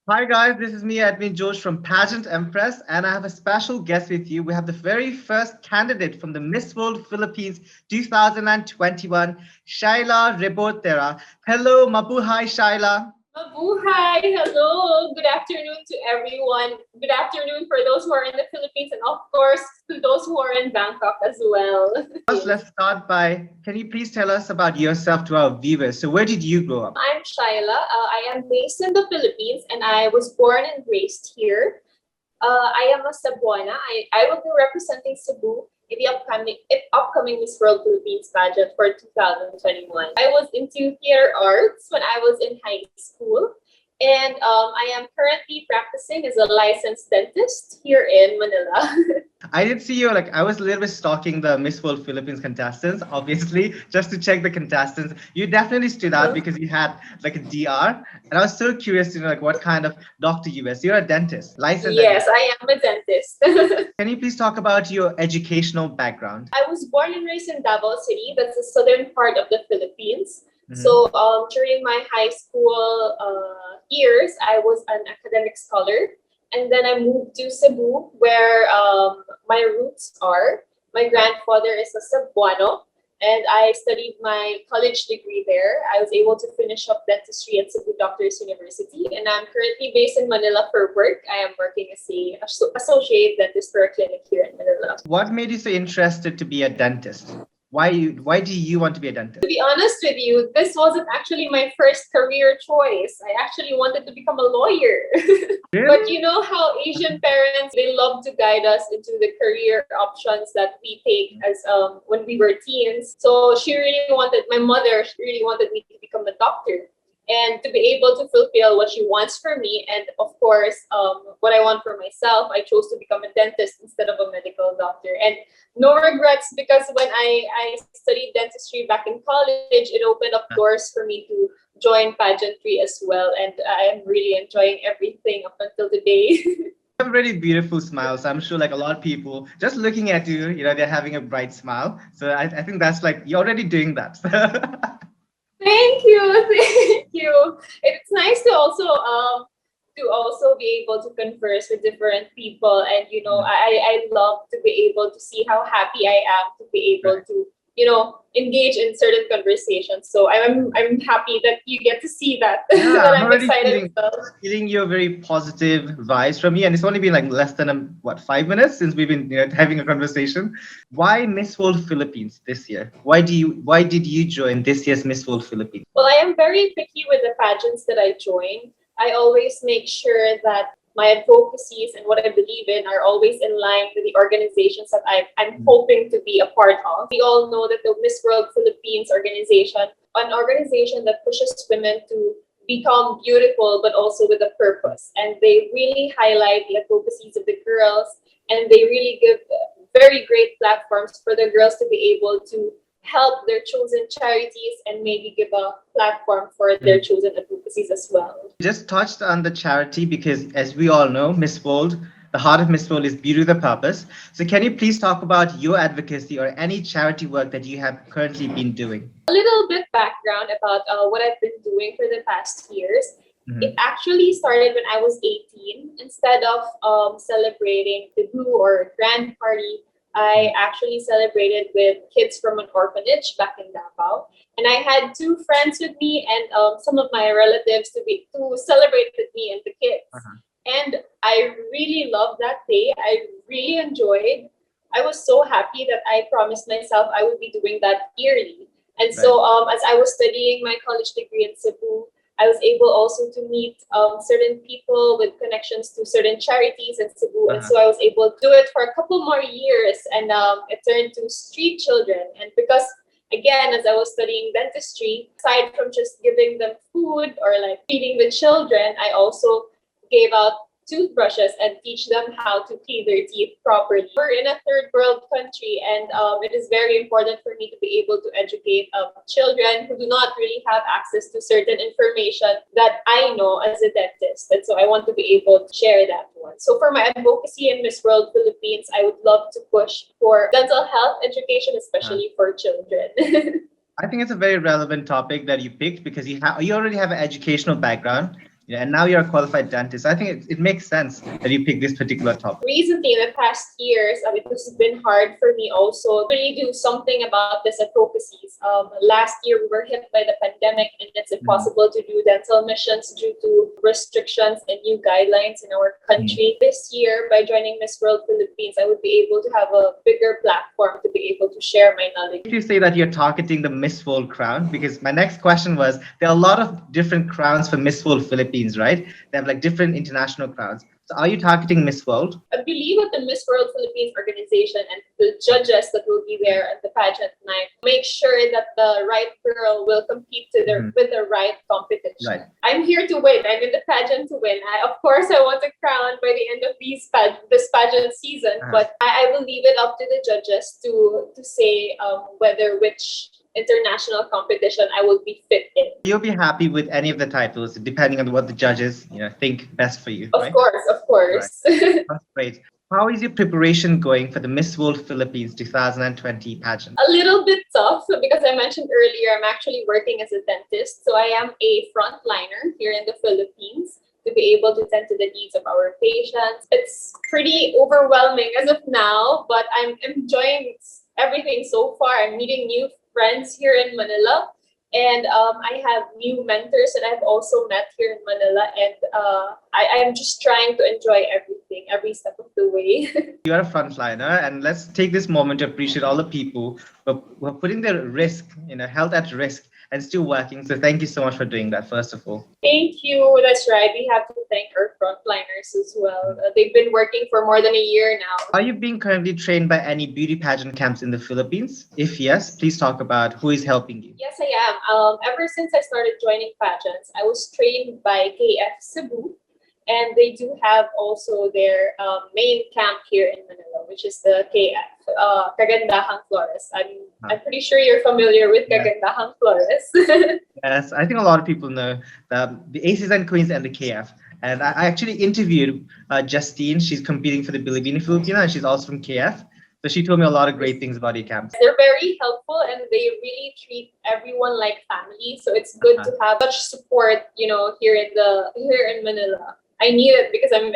Hi guys, this is me, Admin Josh from Pageant Empress, and I have a special guest with you. We have the very first candidate from the Miss World Philippines 2021, Shaila Rebortera. Hello, Mabuhay, Shaila. Mabuhay! Hello! Good afternoon to everyone. Good afternoon for those who are in the Philippines and of course to those who are in Bangkok as well. First, let's start by, can you please tell us about yourself to our viewers? So where did you grow up? I'm Shaila. I am based in the Philippines and I was born and raised here. I am a Cebuana. I will be representing Cebu in the upcoming Miss World Philippines pageant for 2021. I was into theater arts when I was in high school, and I am currently practicing as a licensed dentist here in Manila. I did see you, I was a little bit stalking the Miss World Philippines contestants, obviously, just to check the contestants. You definitely stood out because you had like a DR. And I was so curious to know what kind of doctor you were. So you're a dentist, licensed Yes, dentist. I am a dentist. Can you please talk about your educational background? I was born and raised in Davao City. That's the southern part of the Philippines. Mhm. So during my high school years, I was an academic scholar. And then I moved to Cebu, where my roots are. My grandfather is a Cebuano, and I studied my college degree there. I was able to finish up dentistry at Cebu Doctors University, and I'm currently based in Manila for work. I am working as a associate dentist for a clinic here in Manila. What made you so interested to be a dentist? Why do you want to be a dentist? To be honest with you, this wasn't actually my first career choice. I actually wanted to become a lawyer. Really? But you know how Asian parents, they love to guide us into the career options that we take as when we were teens. So my mother really wanted me to become a doctor and to be able to fulfill what she wants for me. And of course, what I want for myself, I chose to become a dentist instead of a medical doctor. And no regrets, because when I studied dentistry back in college, it opened up doors for me to join pageantry as well. And I am really enjoying everything up until today. You have a really beautiful smile. So I'm sure a lot of people just looking at you, they're having a bright smile. So I think that's you're already doing that. Thank you, thank you. It's nice to also be able to converse with different people, and I love to be able to see how happy I am to be able to engage in certain conversations. So I'm happy that you get to see that. Yeah, That I'm I'm already excited as well. feeling your very positive vibes from you, and it's only been less than 5 minutes since we've been having a conversation. Why Miss World Philippines this year? Why did you join this year's Miss World Philippines? Well, I am very picky with the pageants that I join. I always make sure that my advocacies and what I believe in are always in line with the organizations that I'm hoping to be a part of. We all know that the Miss World Philippines organization, an organization that pushes women to become beautiful, but also with a purpose. And they really highlight the advocacies of the girls, and they really give very great platforms for the girls to be able to help their chosen charities and maybe give a platform for their chosen advocacies as well. Just touched on the charity because, as we all know, Miss World, the heart of Miss World is beauty with a purpose. So, can you please talk about your advocacy or any charity work that you have currently been doing? A little bit background about what I've been doing for the past years. It actually started when I was 18. Instead of celebrating the blue or grand party, I actually celebrated with kids from an orphanage back in Davao. And I had two friends with me and some of my relatives to celebrate with me and the kids. And I really loved that day. I really enjoyed. I was so happy that I promised myself I would be doing that yearly. And so as I was studying my college degree in Cebu, I was able also to meet certain people with connections to certain charities in Cebu. And so I was able to do it for a couple more years, and it turned to street children. And because, again, as I was studying dentistry, aside from just giving them food or feeding the children, I also gave out toothbrushes and teach them how to clean their teeth properly. We're in a third world country, and it is very important for me to be able to educate children who do not really have access to certain information that I know as a dentist. And so I want to be able to share that one. So for my advocacy in Miss World Philippines, I would love to push for dental health education, especially for children. I think it's a very relevant topic that you picked because you already have an educational background. Yeah, and now you're a qualified dentist. I think it makes sense that you pick this particular topic. Recently, in the past years, it has been hard for me also to really do something about this advocacies. Last year, we were hit by the pandemic, and it's impossible to do dental missions due to restrictions and new guidelines in our country. This year, by joining Miss World Philippines, I would be able to have a bigger platform to be able to share my knowledge. If you say that you're targeting the Miss World crown, because my next question was, there are a lot of different crowns for Miss World Philippines, right? They have like different international crowns. So are you targeting Miss World? I believe that the Miss World Philippines organization and the judges that will be there at the pageant night make sure that the right girl will compete with the right competition. Right. I'm here to win. I'm in the pageant to win. Of course, I want a crown by the end of this pageant season, but I will leave it up to the judges to say which international competition I will be fit in. You'll be happy with any of the titles, depending on what the judges think best for you. Of course. Right. That's great. How is your preparation going for the Miss World Philippines 2020 pageant? A little bit tough because I mentioned earlier I'm actually working as a dentist, so I am a frontliner here in the Philippines to be able to tend to the needs of our patients. It's pretty overwhelming as of now, but I'm enjoying everything so far. I'm meeting new friends here in Manila, and I have new mentors that I've also met here in Manila, and I am just trying to enjoy everything, every step of the way. You are a frontliner, and let's take this moment to appreciate all the people who are putting their health at risk and still working. So thank you so much for doing that, first of all. Thank you. That's right. We have to thank our frontliners as well. They've been working for more than a year now. Are you being currently trained by any beauty pageant camps in the Philippines? If yes, please talk about who is helping you. Yes, I am. Ever since I started joining pageants, I was trained by KF Cebu, and they do have also their main camp here in Manila, which is the KF, Kagandahan Flores. I'm pretty sure you're familiar with Kagandahan Flores. Yes, I think a lot of people know the Aces and Queens and the KF. And I actually interviewed Justine. She's competing for the Bilibini Filipina, and she's also from KF. So she told me a lot of great things about your camps. They're very helpful, and they really treat everyone like family. So it's good to have such support, here in Manila. I need it because I'm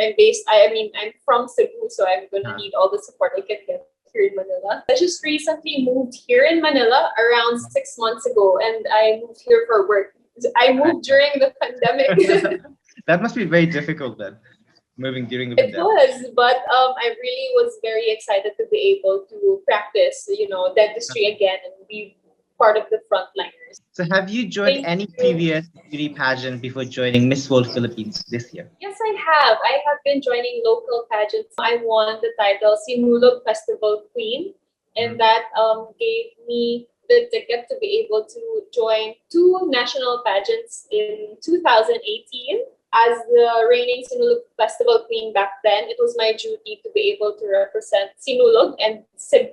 from Cebu, so I'm gonna need all the support I can get here in Manila. I just recently moved here in Manila around 6 months ago, and I moved here for work. I moved during the pandemic. That must be very difficult then, moving during the pandemic. It was, but I really was very excited to be able to practice, dentistry again and be part of the frontliners. So have you joined any previous beauty pageant before joining Miss World Philippines this year? Yes, I have. I have been joining local pageants. I won the title Sinulog Festival Queen, and that gave me the ticket to be able to join 2 national pageants in 2018. As the reigning Sinulog Festival Queen back then, it was my duty to be able to represent Sinulog and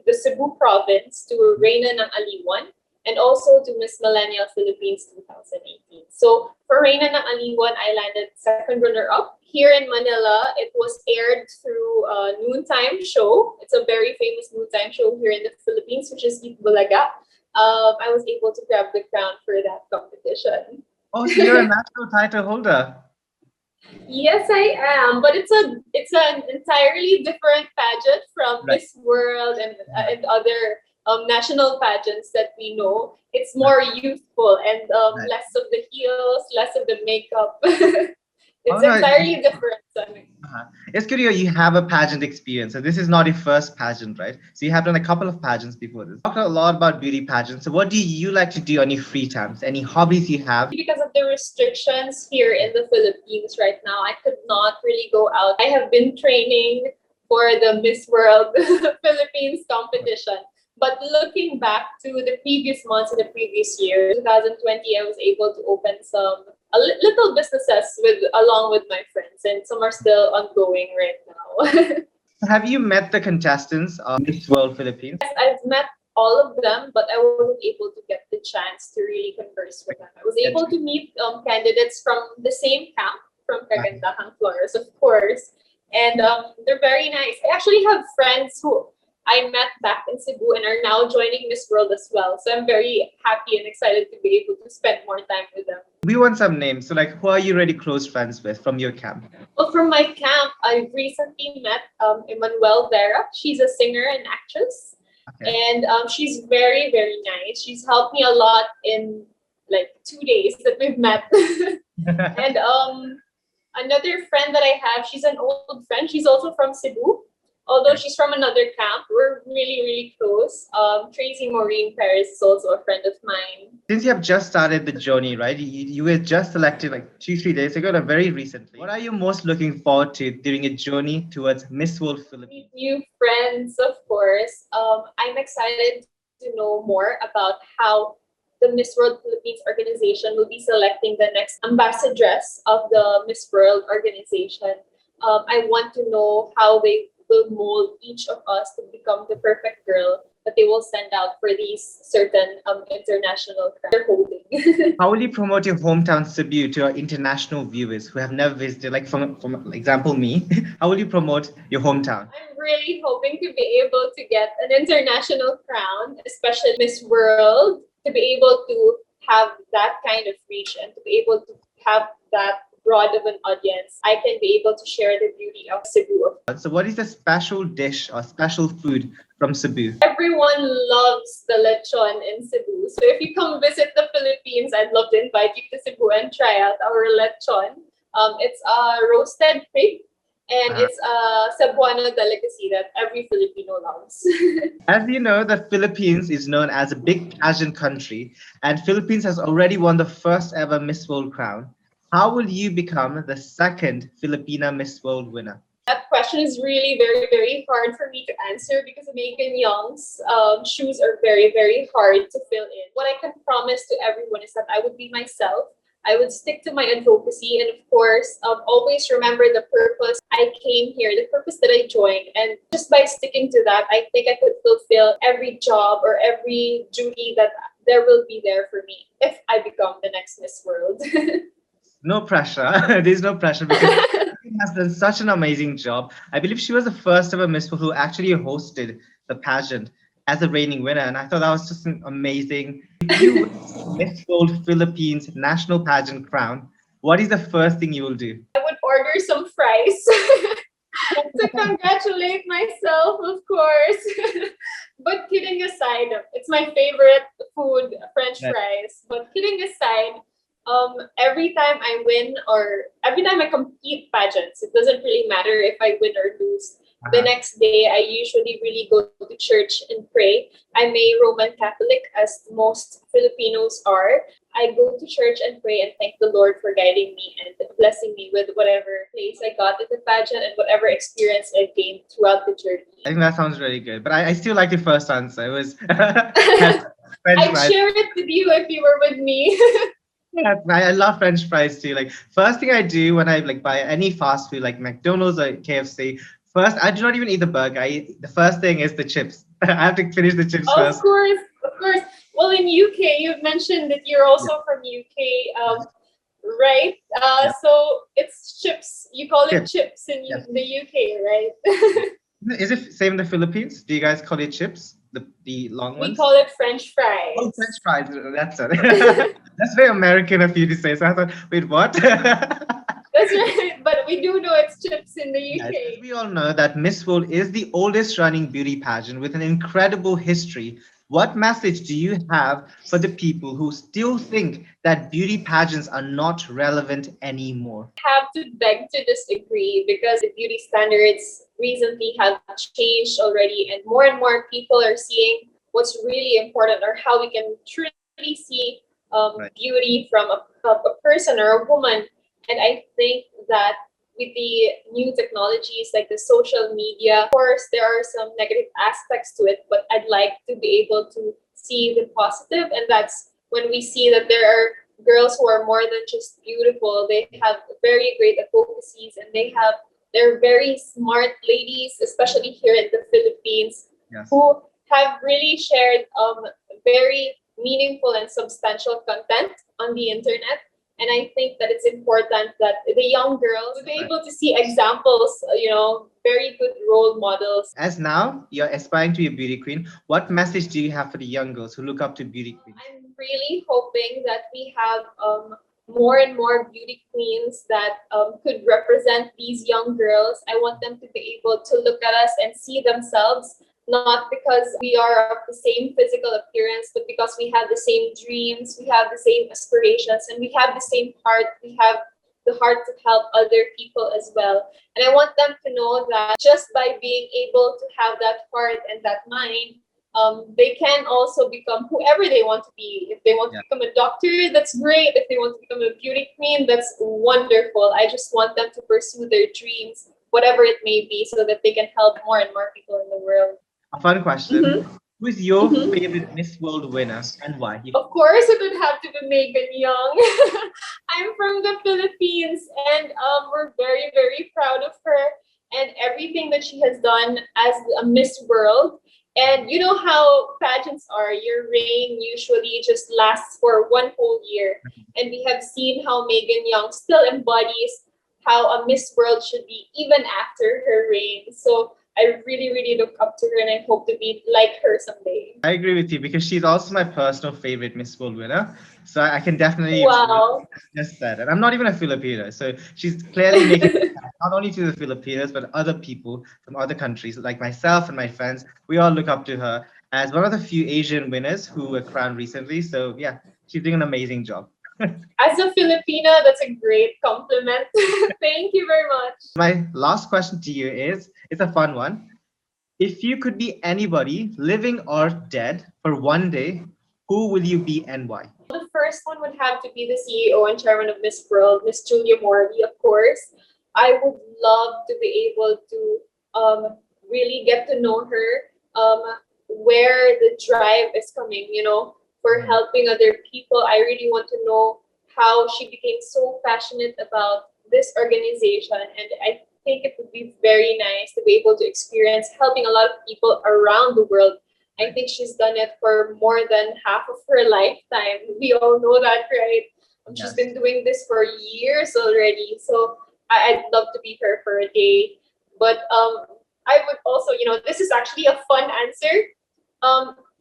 the Cebu province to Reina ng Aliwan, and also to Miss Millennial Philippines 2018. So for Reina ng Aliwan, I landed second runner-up. Here in Manila, it was aired through a noontime show. It's a very famous noontime show here in the Philippines, which is Eat Bulaga. I was able to grab the crown for that competition. Oh, so you're a national title holder. Yes, I am, but it's an entirely different pageant from Miss World and other national pageants that we know. It's more youthful and less of the heels, less of the makeup. It's entirely different. It's good you have a pageant experience. So this is not your first pageant, right? So you have done a couple of pageants before this. Talked a lot about beauty pageants. So what do you like to do on your free times? Any hobbies you have? Because of the restrictions here in the Philippines right now, I could not really go out. I have been training for the Miss World Philippines competition. But looking back to the previous months and the previous year, 2020, I was able to open some little businesses along with my friends, and some are still ongoing right now. Have you met the contestants of Miss World Philippines? Yes, I've met all of them, but I wasn't able to get the chance to really converse with them. I was able to meet candidates from the same camp, from Kagandahan Flores, of course, and they're very nice. I actually have friends who I met back in Cebu and are now joining Miss World as well. So I'm very happy and excited to be able to spend more time with them. We want some names. So, like, who are you really close friends with from your camp? Well, from my camp, I recently met Emmanuel Vera. She's a singer and actress. Okay. And she's very, very nice. She's helped me a lot in like 2 days that we've met. And another friend that I have, she's an old friend. She's also from Cebu. Although she's from another camp, we're really, really close. Tracy Maureen Paris is also a friend of mine. Since you have just started the journey, right? You were just elected like 2-3 days ago, or very recently. What are you most looking forward to during a journey towards Miss World Philippines? New friends, of course. I'm excited to know more about how the Miss World Philippines organization will be selecting the next ambassadress of the Miss World organization. I want to know how they will mold each of us to become the perfect girl that they will send out for these certain international they're holding. How will you promote your hometown Cebu to our international viewers who have never visited? Like, from example, me. How will you promote your hometown? I'm really hoping to be able to get an international crown, especially Miss World, to be able to have that kind of reach and to be able to have that broad of an audience. I can be able to share the beauty of Cebu. So, what is the special dish or special food from Cebu? Everyone loves the lechon in Cebu. So if you come visit the Philippines, I'd love to invite you to Cebu and try out our lechon. It's a roasted pig. And it's a Cebuano delicacy that every Filipino loves. As you know, the Philippines is known as a big pageant country, and Philippines has already won the first ever Miss World crown. How will you become the second Filipina Miss World winner? That question is really very, very hard for me to answer because Megan Young's shoes are very, very hard to fill in. What I can promise to everyone is that I would be myself. I would stick to my advocacy and, of course, always remember the purpose I came here, the purpose that I joined. And just by sticking to that, I think I could fulfill every job or every duty that there will be there for me if I become the next Miss World. No pressure. There's no pressure because she has done such an amazing job. I believe she was the first ever Miss World who actually hosted the pageant as a reigning winner. And I thought that was just an amazing. If you win Miss World Philippines national pageant crown, what is the first thing you will do? I would order some fries to congratulate myself, of course. But kidding aside, it's my favorite food, French fries. But kidding aside, every time I win or every time I compete pageants, it doesn't really matter if I win or lose. The next day, I usually really go to church and pray. I'm a Roman Catholic, as most Filipinos are. I go to church and pray and thank the Lord for guiding me and blessing me with whatever place I got in the pageant and whatever experience I gained throughout the journey. I think that sounds really good. But I still like the first answer. It was French I'd fries. share it with you if you were with me. Yeah, I love French fries too. Like, first thing I do when I like buy any fast food like McDonald's or KFC, first I do not even eat the burger. The first thing is the chips. I have to finish the chips first. Of course, of course. Well, in UK, you've mentioned that you're also from UK, right? So it's chips. You call it chips in the UK, right? Is it same in the Philippines? Do you guys call it chips? The long ones? We call it French fries. Oh, French fries. That's it. That's very American of you to say. So I thought, wait, what? That's right. But we do know it's chips in the UK. Yes, we all know that Miss World is the oldest running beauty pageant with an incredible history. What message do you have for the people who still think that beauty pageants are not relevant anymore? I have to beg to disagree because the beauty standards recently have changed already, and more people are seeing what's really important or how we can truly see beauty from a person or a woman. And I think that with the new technologies like the social media, of course, there are some negative aspects to it, but I'd like to be able to see the positive. And that's when we see that there are girls who are more than just beautiful. They have very great advocacies and they're very smart ladies, especially here in the Philippines, who have really shared very meaningful and substantial content on the internet. And I think that it's important that the young girls will be able to see examples, very good role models. As now you're aspiring to be a beauty queen, what message do you have for the young girls who look up to beauty queens? I'm really hoping that we have more and more beauty queens that could represent these young girls. I want them to be able to look at us and see themselves, not because we are of the same physical appearance, but because we have the same dreams, we have the same aspirations, and we have the same heart. We have the heart to help other people as well. And I want them to know that just by being able to have that heart and that mind, they can also become whoever they want to be. If they want to become a doctor, that's great. If they want to become a beauty queen, that's wonderful. I just want them to pursue their dreams, whatever it may be, so that they can help more and more people in the world. A fun question. Who is your favorite Miss World winner and why? Of course, it would have to be Megan Young. I'm from the Philippines, and we're very, very proud of her and everything that she has done as a Miss World. And you know how pageants are. Your reign usually just lasts for one whole year. And we have seen how Megan Young still embodies how a Miss World should be even after her reign. So I really, really look up to her, and I hope to be like her someday. I agree with you because she's also my personal favorite Miss World winner. So I can definitely just that. And I'm not even a Filipino. So she's clearly making not only to the Filipinos, but other people from other countries, like myself and my friends. We all look up to her as one of the few Asian winners who were crowned recently. So yeah, she's doing an amazing job. As a Filipina, that's a great compliment. Thank you very much. My last question to you is, it's a fun one. If you could be anybody, living or dead, for one day, who will you be and why? The first one would have to be the CEO and chairman of Miss World, Miss Julia Morley, of course. I would love to be able to really get to know her, where the drive is coming, for helping other people. I really want to know how she became so passionate about this organization. And I think it would be very nice to be able to experience helping a lot of people around the world. I think she's done it for more than half of her lifetime. We all know that, right? She's been doing this for years already. So I'd love to be her for a day. But I would also, this is actually a fun answer.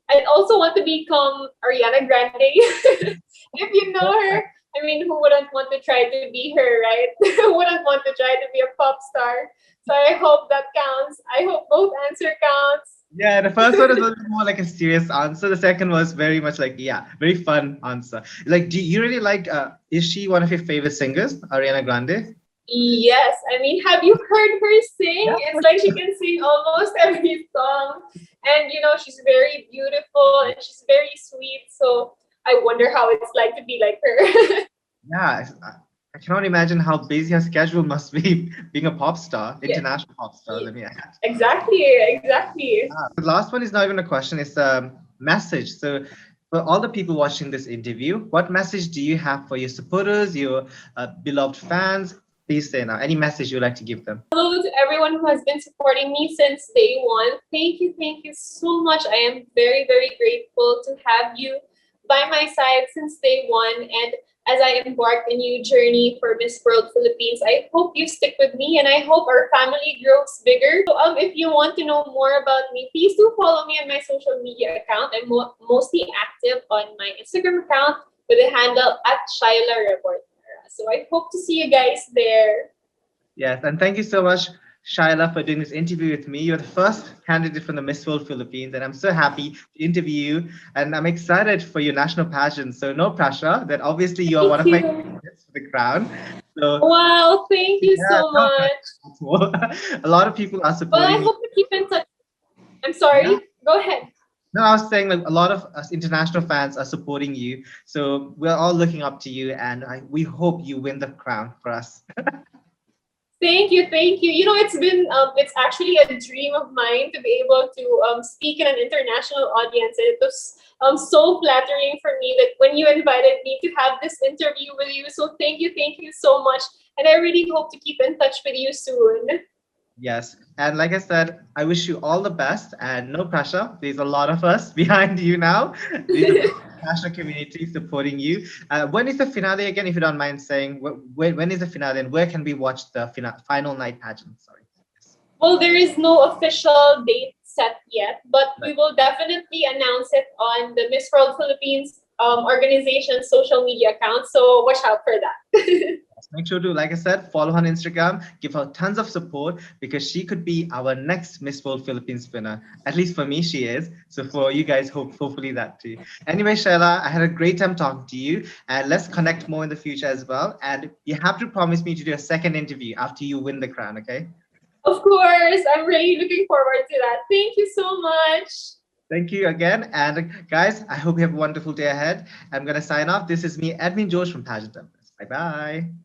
I'd also want to become Ariana Grande. If you know her, I mean, who wouldn't want to try to be her, right? Who wouldn't want to try to be a pop star? So I hope that counts. I hope both answer counts. Yeah, the first one is a little more like a serious answer. The second was very much like, very fun answer. Like, do you really like, is she one of your favorite singers, Ariana Grande? Yes. I mean, have you heard her sing? Yeah. It's like she can sing almost every song. And, she's very beautiful and she's very sweet. So I wonder how it's like to be like her. Yeah, I cannot imagine how busy her schedule must be being a pop star, international pop star. Let me add. Exactly. The last one is not even a question, it's a message. So for all the people watching this interview, what message do you have for your supporters, your beloved fans? Please say now, any message you'd like to give them. Hello to everyone who has been supporting me since day one. Thank you so much. I am very, very grateful to have you by my side since day one. And as I embark a new journey for Miss World Philippines, I hope you stick with me and I hope our family grows bigger. So if you want to know more about me, please do follow me on my social media account. I'm mostly active on my Instagram account with the handle at Shaila Rebortera. So I hope to see you guys there. Yes, and thank you so much, Shaila, for doing this interview with me. You're the first candidate from the Miss World Philippines, and I'm so happy to interview you. And I'm excited for your national pageant. So no pressure. That obviously you're one of my candidates for the crown. So wow, thank you so much. A lot of people are supporting. Well, I hope to keep in touch. I'm sorry. Go ahead. No, I was saying like a lot of us international fans are supporting you. So we're all looking up to you, and we hope you win the crown for us. Thank you. It's actually a dream of mine to be able to speak in an international audience. And it was so flattering for me that when you invited me to have this interview with you. So thank you so much. And I really hope to keep in touch with you soon. Yes. And like I said, I wish you all the best and no pressure. There's a lot of us behind you now. There's a big national community supporting you. When is the finale again, if you don't mind saying? When is the finale and where can we watch the final night pageant? Sorry. Yes. Well, there is no official date set yet, but Right. we will definitely announce it on the Miss World Philippines organization's social media account. So watch out for that. Make sure to, like I said, follow her on Instagram, give her tons of support because she could be our next Miss World Philippines winner. At least for me, she is. So for you guys, hopefully that too. Anyway, Shaila, I had a great time talking to you, and let's connect more in the future as well. And you have to promise me to do a second interview after you win the crown, okay? Of course, I'm really looking forward to that. Thank you so much. Thank you again. And guys, I hope you have a wonderful day ahead. I'm going to sign off. This is me, Admin George from Pageant Empress. Bye bye.